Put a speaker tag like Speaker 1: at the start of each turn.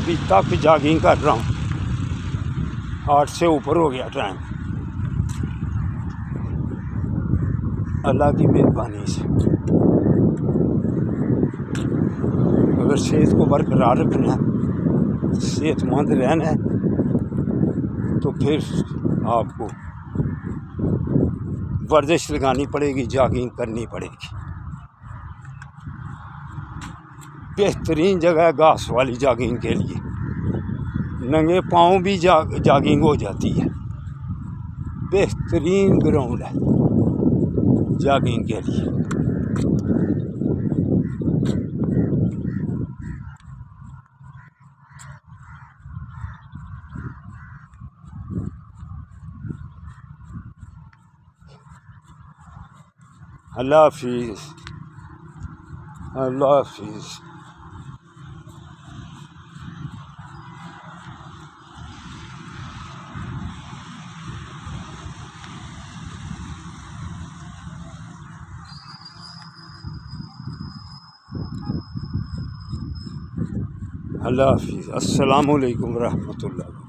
Speaker 1: ابھی تک جاگنگ کر رہا ہوں، 8 سے اوپر ہو گیا ٹائم، اللہ کی مہربانی سے۔ اگر صحت کو برقرار رکھنا ہے، صحت مند رہنا ہے، تو پھر آپ کو ورزش لگانی پڑے گی، جاگنگ کرنی پڑے گی۔ بہترین جگہ ہے گھاس والی جاگنگ کے لیے، ننگے پاؤں بھی جاگنگ ہو جاتی ہے، بہترین گراؤنڈ ہے جاگنگ کے لیے۔ اللہ حافظ، اللہ حافظ۔ اللہ حافظ۔ السلام علیکم ورحمۃ اللہ۔